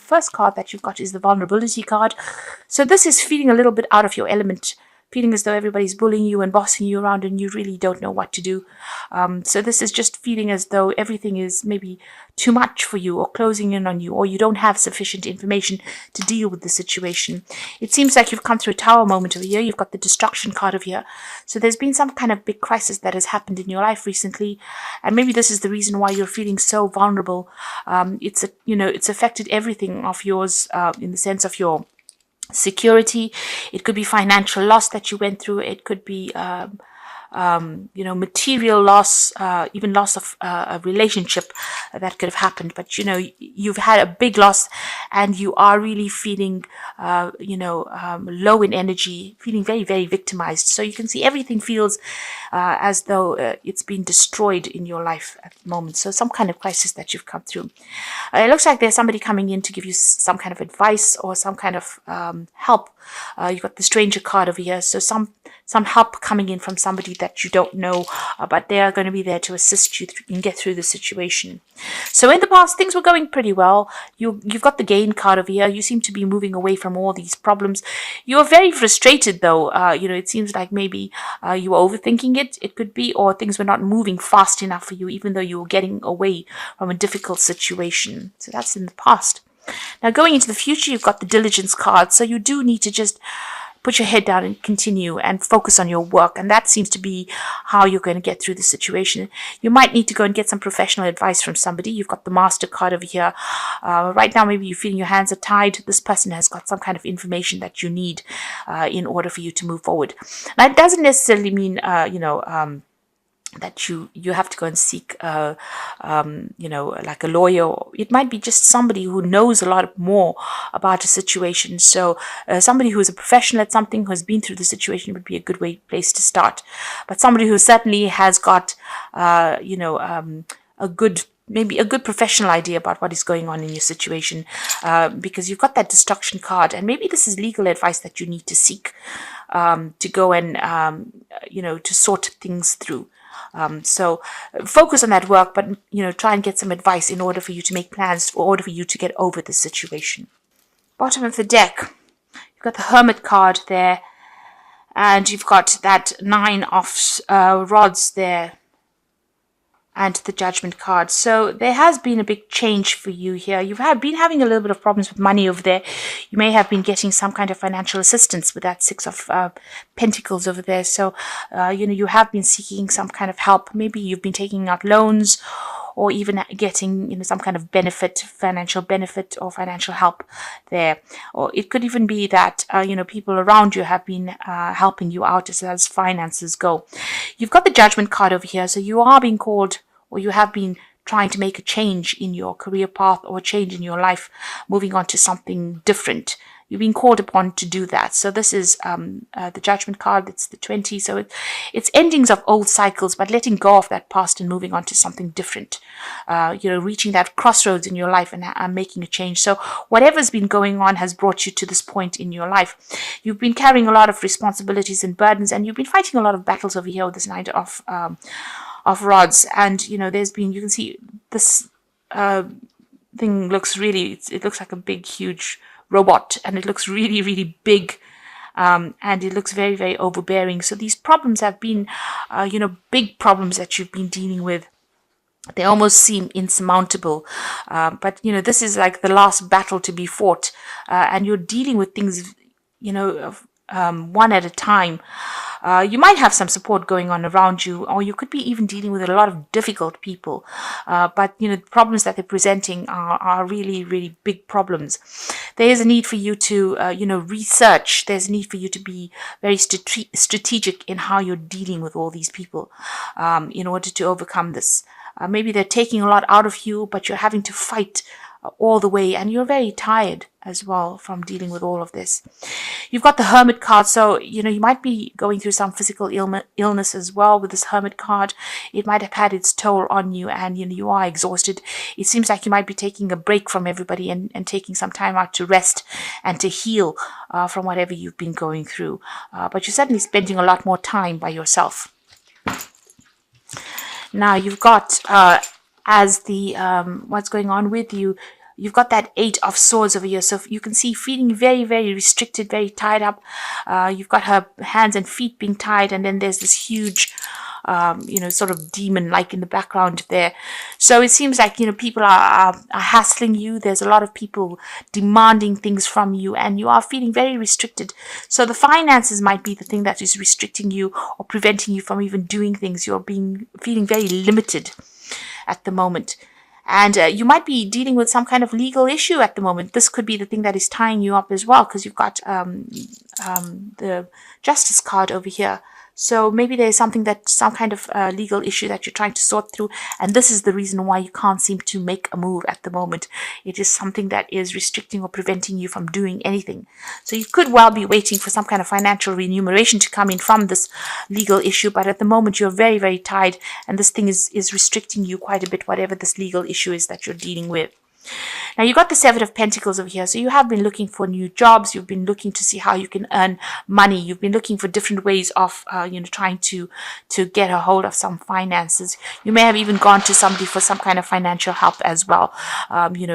first card that you've got is the vulnerability card. So this is feeling a little bit out of your element, feeling as though everybody's bullying you and bossing you around and you really don't know what to do. So this is just feeling as though everything is maybe too much for you, or closing in on you, or you don't have sufficient information to deal with the situation. It seems like you've come through a tower moment over here. You've got the destruction card over here. So there's been some kind of big crisis that has happened in your life recently, and maybe this is the reason why you're feeling so vulnerable. It's affected everything of yours, in the sense of your security. It could be financial loss that you went through. It could be material loss, even loss of a relationship that could have happened. But you've had a big loss, and you are really feeling low in energy, feeling very, very victimized. So you can see everything feels as though it's been destroyed in your life at the moment. So some kind of crisis that you've come through. It looks like there's somebody coming in to give you some kind of advice or some kind of help. You've got the stranger card over here. So some help coming in from somebody that you don't know, but they are going to be there to assist you and get through the situation. So in the past, things were going pretty well. You've got the gain card over here. You seem to be moving away from all these problems. You're very frustrated, though. It seems like maybe you were overthinking it. It could be, or things were not moving fast enough for you, even though you were getting away from a difficult situation. So that's in the past. Now, going into the future, you've got the diligence card. So you do need to just put your head down and continue and focus on your work. And that seems to be how you're going to get through the situation. You might need to go and get some professional advice from somebody. You've got the master card over here. Right now, maybe you're feeling your hands are tied. This person has got some kind of information that you need in order for you to move forward. Now, it doesn't necessarily mean, that you have to go and seek, like a lawyer. It might be just somebody who knows a lot more about a situation. So somebody who is a professional at something, who has been through the situation, would be a good place to start. But somebody who certainly has got, maybe a good professional idea about what is going on in your situation, because you've got that destruction card, and maybe this is legal advice that you need to seek to go and, to sort things through. So focus on that work, but, try and get some advice in order for you to make plans, in order for you to get over the situation. Bottom of the deck, you've got the Hermit card there, and you've got that 9 of rods there, and the Judgment card. So there has been a big change for you here. You've been having a little bit of problems with money over there. You may have been getting some kind of financial assistance with that 6 of Pentacles over there. So, you have been seeking some kind of help. Maybe you've been taking out loans, or even getting, some kind of financial benefit or financial help there. Or it could even be that, people around you have been helping you out as finances go. You've got the Judgment card over here. So you are being called, or you have been trying to make a change in your career path, or a change in your life, moving on to something different. You've been called upon to do that. So this is the Judgment card. It's the 20. So it's endings of old cycles, but letting go of that past and moving on to something different. Reaching that crossroads in your life and making a change. So whatever's been going on has brought you to this point in your life. You've been carrying a lot of responsibilities and burdens, and you've been fighting a lot of battles over here with this 9 of rods. And, you can see this thing looks it looks like a big, huge robot, and it looks really, really big, and it looks very, very overbearing. So these problems have been, big problems that you've been dealing with. They almost seem insurmountable, but this is like the last battle to be fought, and you're dealing with things, one at a time. You might have some support going on around you, or you could be even dealing with a lot of difficult people. But, the problems that they're presenting are really, really big problems. There is a need for you to, research. There's a need for you to be very strategic in how you're dealing with all these people in order to overcome this. Maybe they're taking a lot out of you, but you're having to fight all the way, and you're very tired as well from dealing with all of this. You've got the Hermit card, so you might be going through some physical illness as well with this Hermit card. It might have had its toll on you, and you are exhausted. It seems like you might be taking a break from everybody and taking some time out to rest and to heal from whatever you've been going through. But you're certainly spending a lot more time by yourself. Now you've got as the what's going on with you. you've got that Eight of Swords over here. So you can see feeling very, very restricted, very tied up. You've got her hands and feet being tied, and then there's this huge, sort of demon like in the background there. So it seems like, people are hassling you. There's a lot of people demanding things from you, and you are feeling very restricted. So the finances might be the thing that is restricting you or preventing you from even doing things. You're feeling very limited at the moment. And you might be dealing with some kind of legal issue at the moment. This could be the thing that is tying you up as well, because you've got the Justice card over here. So maybe there's some kind of legal issue that you're trying to sort through, and this is the reason why you can't seem to make a move at the moment. It is something that is restricting or preventing you from doing anything. So you could well be waiting for some kind of financial remuneration to come in from this legal issue, but at the moment you're very, very tied, and this thing is restricting you quite a bit, whatever this legal issue is that you're dealing with. Now, you've got the Seven of Pentacles over here. So you have been looking for new jobs. You've been looking to see how you can earn money. You've been looking for different ways of, trying to get a hold of some finances. You may have even gone to somebody for some kind of financial help as well,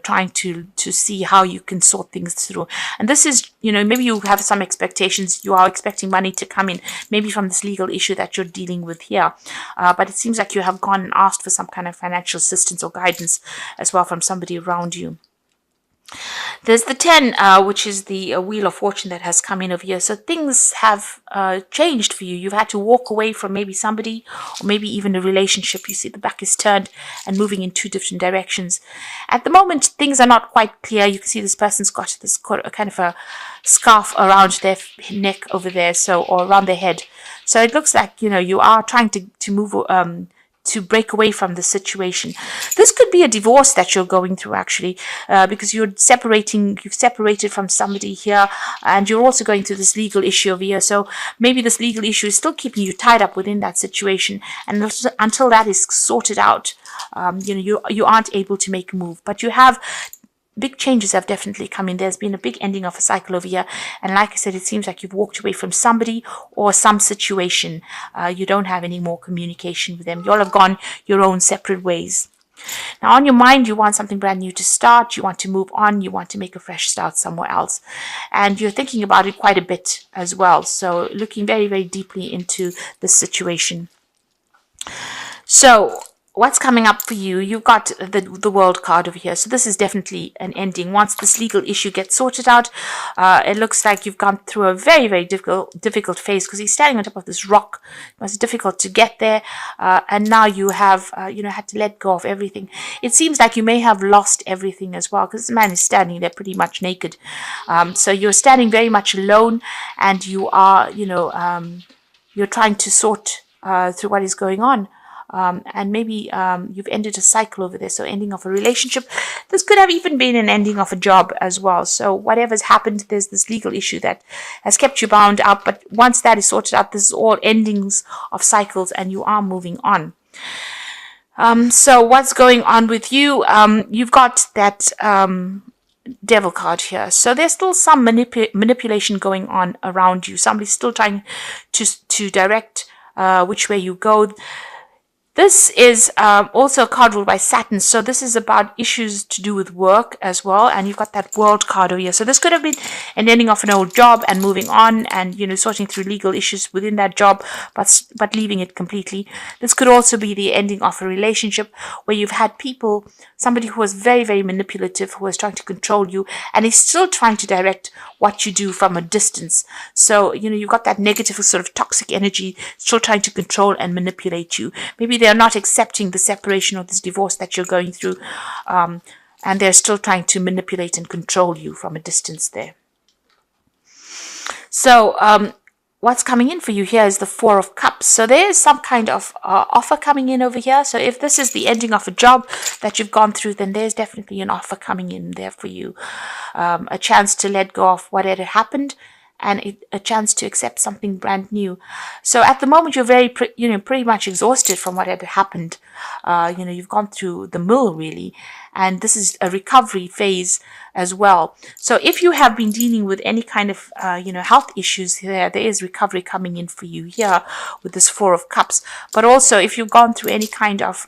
trying to see how you can sort things through. And this is, maybe you have some expectations. You are expecting money to come in, maybe from this legal issue that you're dealing with here. But it seems like you have gone and asked for some kind of financial assistance or guidance as well from somebody around you. There's the 10, which is the Wheel of Fortune that has come in over here. So things have changed for you. You've had to walk away from maybe somebody or maybe even a relationship. You see the back is turned and moving in two different directions. At the moment, things are not quite clear. You can see this person's got this kind of a scarf around their neck over there, or around their head. So it looks like, you are trying to move to break away from the situation. This could be a divorce that you're going through, actually, because you've separated from somebody here, and you're also going through this legal issue over here. So maybe this legal issue is still keeping you tied up within that situation, and until that is sorted out, you aren't able to make a move. But you have big changes have definitely come in. There's been a big ending of a cycle over here. And like I said, it seems like you've walked away from somebody or some situation. You don't have any more communication with them. You all have gone your own separate ways. Now, on your mind, you want something brand new to start. You want to move on. You want to make a fresh start somewhere else. And you're thinking about it quite a bit as well. So looking very, very deeply into this situation. So what's coming up for you? You've got the World card over here. So this is definitely an ending. Once this legal issue gets sorted out, it looks like you've gone through a very, very difficult phase, because he's standing on top of this rock. It was difficult to get there. And now you have, had to let go of everything. It seems like you may have lost everything as well, because this man is standing there pretty much naked. So you're standing very much alone, and you are, you're trying to sort through what is going on. And maybe you've ended a cycle over there, so ending of a relationship. This could have even been an ending of a job as well. So whatever's happened, there's this legal issue that has kept you bound up. But once that is sorted out, this is all endings of cycles, and you are moving on. So what's going on with you? You've got that Devil card here. So there's still some manipulation going on around you. Somebody's still trying to direct which way you go. This is also a card ruled by Saturn. So this is about issues to do with work as well. And you've got that World card over here. So this could have been an ending of an old job and moving on and, sorting through legal issues within that job, but leaving it completely. This could also be the ending of a relationship where you've had somebody who was very, very manipulative, who was trying to control you, and is still trying to direct what you do from a distance. So, you've got that negative sort of toxic energy still trying to control and manipulate you. Maybe they're not accepting the separation or this divorce that you're going through, and they're still trying to manipulate and control you from a distance there. So what's coming in for you here is the Four of Cups. So there is some kind of offer coming in over here. So if this is the ending of a job that you've gone through, then there's definitely an offer coming in there for you. A chance to let go of what had happened, and a chance to accept something brand new. So at the moment, you're very, pretty much exhausted from what had happened. You've gone through the mill, really. And this is a recovery phase as well. So if you have been dealing with any kind of, health issues there is recovery coming in for you here with this Four of Cups. But also, if you've gone through any kind of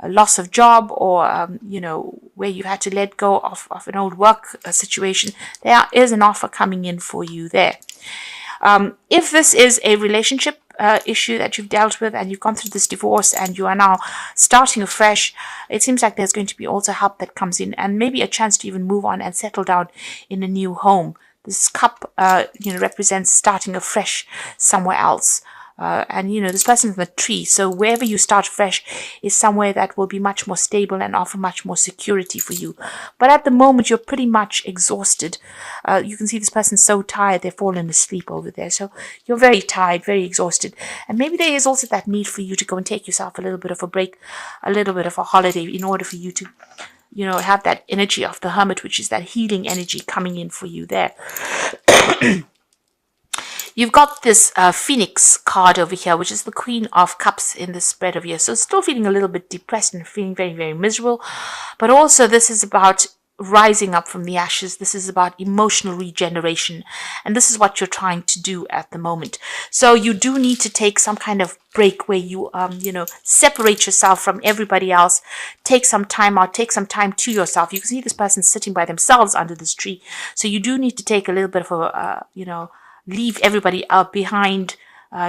a loss of job, or where you had to let go of an old work situation, there is an offer coming in for you there. If this is a relationship issue that you've dealt with and you've gone through this divorce and you are now starting afresh, it seems like there's going to be also help that comes in, and maybe a chance to even move on and settle down in a new home. This cup, represents starting afresh somewhere else. And this person's in the tree, so wherever you start fresh is somewhere that will be much more stable and offer much more security for you. But at the moment, you're pretty much exhausted. You can see this person's so tired, they've fallen asleep over there. So you're very tired, very exhausted. And maybe there is also that need for you to go and take yourself a little bit of a break, a little bit of a holiday, in order for you to have that energy of the hermit, which is that healing energy coming in for you there. You've got this Phoenix card over here, which is the Queen of Cups in this spread over here. So still feeling a little bit depressed and feeling very, very miserable. But also this is about rising up from the ashes. This is about emotional regeneration. And this is what you're trying to do at the moment. So you do need to take some kind of break where you, separate yourself from everybody else. Take some time out. Take some time to yourself. You can see this person sitting by themselves under this tree. So you do need to take a little bit of a, leave everybody out behind,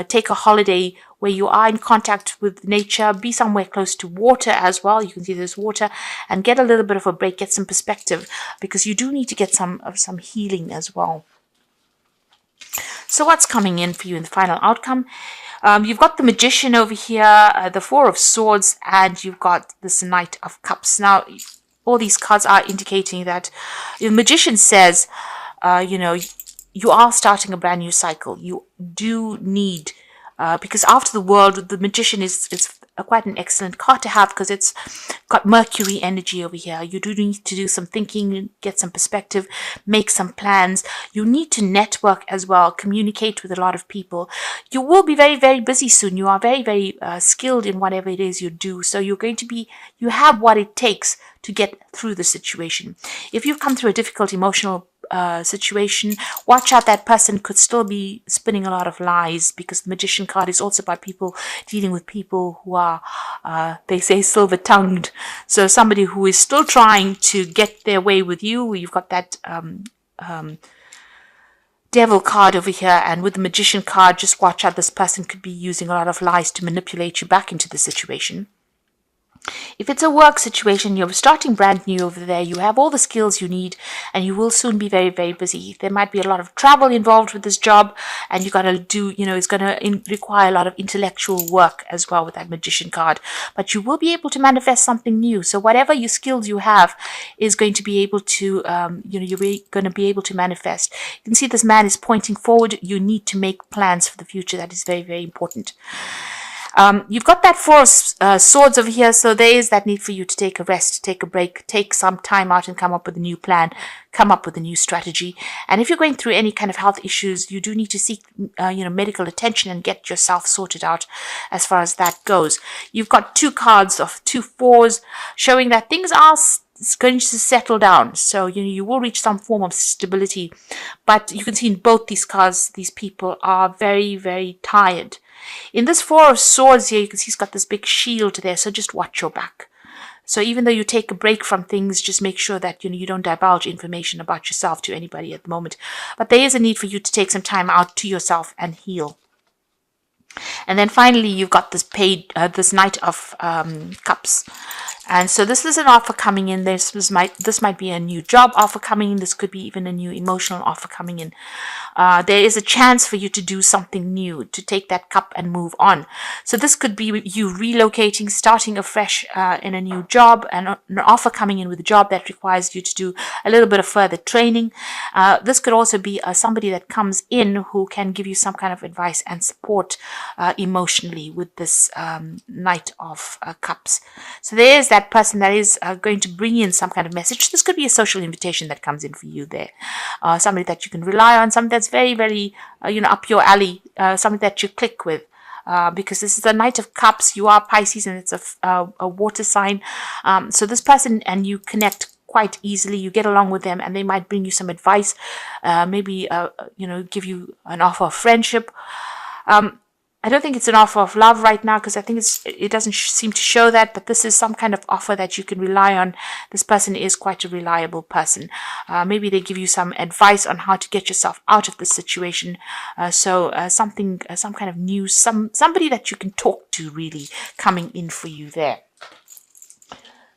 take a holiday where you are in contact with nature, be somewhere close to water as well. You can see there's water, and get a little bit of a break, get some perspective, because you do need to get some healing as well. So what's coming in for you in the final outcome? You've got the Magician over here, the Four of Swords, and you've got this Knight of Cups. Now, all these cards are indicating that the Magician says, you are starting a brand new cycle. You do need, because after the World, the Magician is quite an excellent card to have, because it's got Mercury energy over here. You do need to do some thinking, get some perspective, make some plans. You need to network as well, communicate with a lot of people. You will be very, very busy soon. You are very, very skilled in whatever it is you do. So you have what it takes to get through the situation. If you've come through a difficult emotional situation, watch out. That person could still be spinning a lot of lies, because the Magician card is also about people dealing with people who are, they say, silver-tongued. So somebody who is still trying to get their way with you. You've got that Devil card over here, and with the Magician card, just watch out. This person could be using a lot of lies to manipulate you back into the situation. If it's a work situation, you're starting brand new over there, you have all the skills you need, and you will soon be very, very busy. There might be a lot of travel involved with this job, and you got to do, it's going to require a lot of intellectual work as well with that Magician card. But you will be able to manifest something new. So whatever your skills you have is going to be able to, you're going to be able to manifest. You can see this man is pointing forward. You need to make plans for the future. That is very, very important. You've got that Four of Swords over here, so there is that need for you to take a rest, take a break, take some time out and come up with a new plan, come up with a new strategy. And if you're going through any kind of health issues, you do need to seek, medical attention and get yourself sorted out as far as that goes. You've got two cards of 2 4s showing that things are going to settle down. So, you will reach some form of stability. But you can see in both these cards, these people are very, very tired. In this Four of Swords here, you can see he's got this big shield there, so just watch your back. So even though you take a break from things, just make sure that you don't divulge information about yourself to anybody at the moment. But there is a need for you to take some time out to yourself and heal. And then finally, you've got this Knight of Cups. And so this is an offer coming in. This might be a new job offer coming in. This could be even a new emotional offer coming in. There is a chance for you to do something new, to take that cup and move on. So this could be you relocating, starting afresh in a new job, and an offer coming in with a job that requires you to do a little bit of further training. This could also be somebody that comes in who can give you some kind of advice and support emotionally with this Knight of Cups. So there is that person that is going to bring in some kind of message. This could be a social invitation that comes in for you there. Somebody that you can rely on, somebody that's very, very, up your alley, somebody that you click with. Because this is the Knight of Cups. You are Pisces, and it's a water sign. So this person and you connect quite easily. You get along with them, and they might bring you some advice, maybe, give you an offer of friendship. I don't think it's an offer of love right now, because I think it doesn't seem to show that, but this is some kind of offer that you can rely on. This person is quite a reliable person. Maybe they give you some advice on how to get yourself out of the situation. Some kind of news, somebody that you can talk to, really coming in for you there.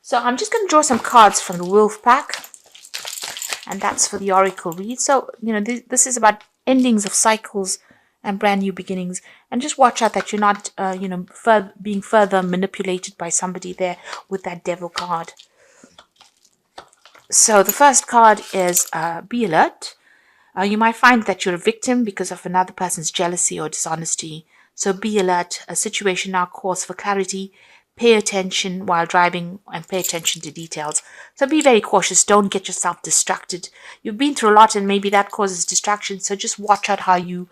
So I'm just going to draw some cards from the Wolf pack, and that's for the Oracle read. So, this is about endings of cycles and brand new beginnings. And just watch out that you're not, being further manipulated by somebody there with that Devil card. So the first card is be alert. You might find that you're a victim because of another person's jealousy or dishonesty. So be alert. A situation now calls for clarity. Pay attention while driving and pay attention to details. So be very cautious. Don't get yourself distracted. You've been through a lot and maybe that causes distraction. So just watch out how you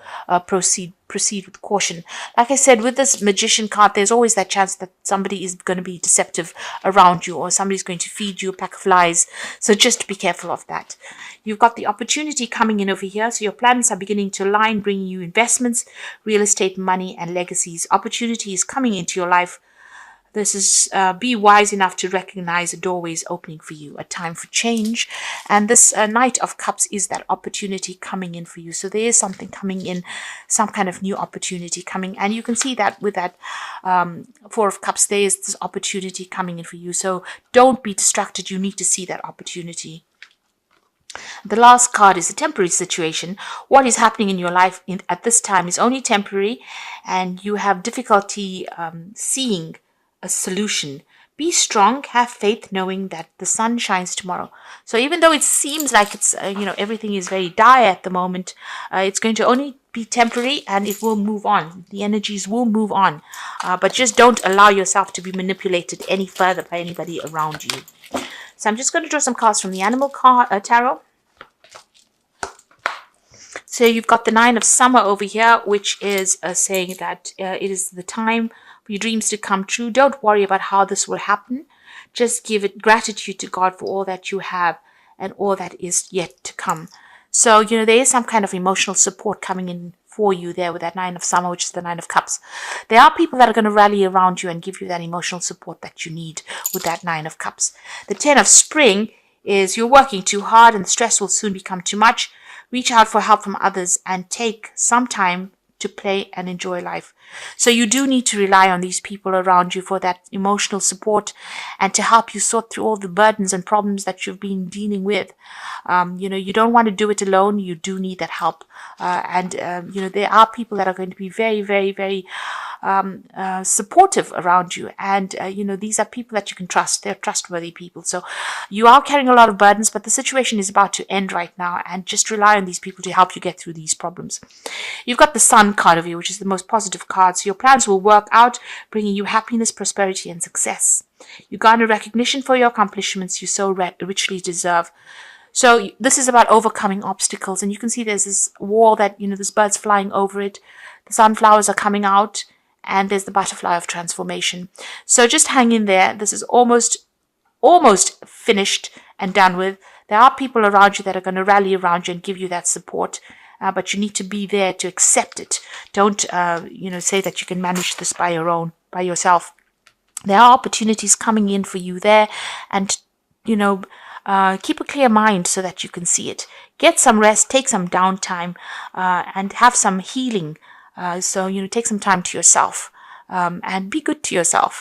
proceed with caution. Like I said, with this Magician card, there's always that chance that somebody is going to be deceptive around you, or somebody's going to feed you a pack of lies. So just be careful of that. You've got the opportunity coming in over here. So your plans are beginning to align, bringing you investments, real estate, money, and legacies. Opportunity is coming into your life. This is be wise enough to recognize a doorway is opening for you, a time for change. And this Knight of Cups is that opportunity coming in for you. So there is something coming in, some kind of new opportunity coming. And you can see that with that Four of Cups, there is this opportunity coming in for you. So don't be distracted. You need to see that opportunity. The last card is a temporary situation. What is happening in your life at this time is only temporary, and you have difficulty seeing a solution. Be strong, have faith, knowing that the sun shines tomorrow. So even though it seems like it's everything is very dire at the moment, it's going to only be temporary, and it will move on. The energies will move on, but just don't allow yourself to be manipulated any further by anybody around you. So I'm just going to draw some cards from the Animal Tarot. So you've got the Nine of Summer over here, which is saying that it is the time for your dreams to come true. Don't worry about how this will happen. Just give it gratitude to God for all that you have and all that is yet to come. So, there is some kind of emotional support coming in for you there with that Nine of Summer, which is the Nine of Cups. There are people that are going to rally around you and give you that emotional support that you need with that Nine of Cups. The Ten of Spring is you're working too hard and the stress will soon become too much. Reach out for help from others and take some time to play and enjoy life. So you do need to rely on these people around you for that emotional support and to help you sort through all the burdens and problems that you've been dealing with. You don't want to do it alone. You do need that help. There are people that are going to be very, very, very supportive around you. And, these are people that you can trust. They're trustworthy people. So you are carrying a lot of burdens, but the situation is about to end right now. And just rely on these people to help you get through these problems. You've got the Sun card of you, which is the most positive card. So your plans will work out, bringing you happiness, prosperity, and success. You garner recognition for your accomplishments you so richly deserve. So this is about overcoming obstacles. And you can see there's this wall that, there's birds flying over it. The sunflowers are coming out. And there's the butterfly of transformation. So just hang in there. This is almost finished and done with. There are people around you that are going to rally around you and give you that support. But you need to be there to accept it. Don't, say that you can manage this by yourself. There are opportunities coming in for you there. And, keep a clear mind so that you can see it. Get some rest, take some downtime, and have some healing. So take some time to yourself and be good to yourself.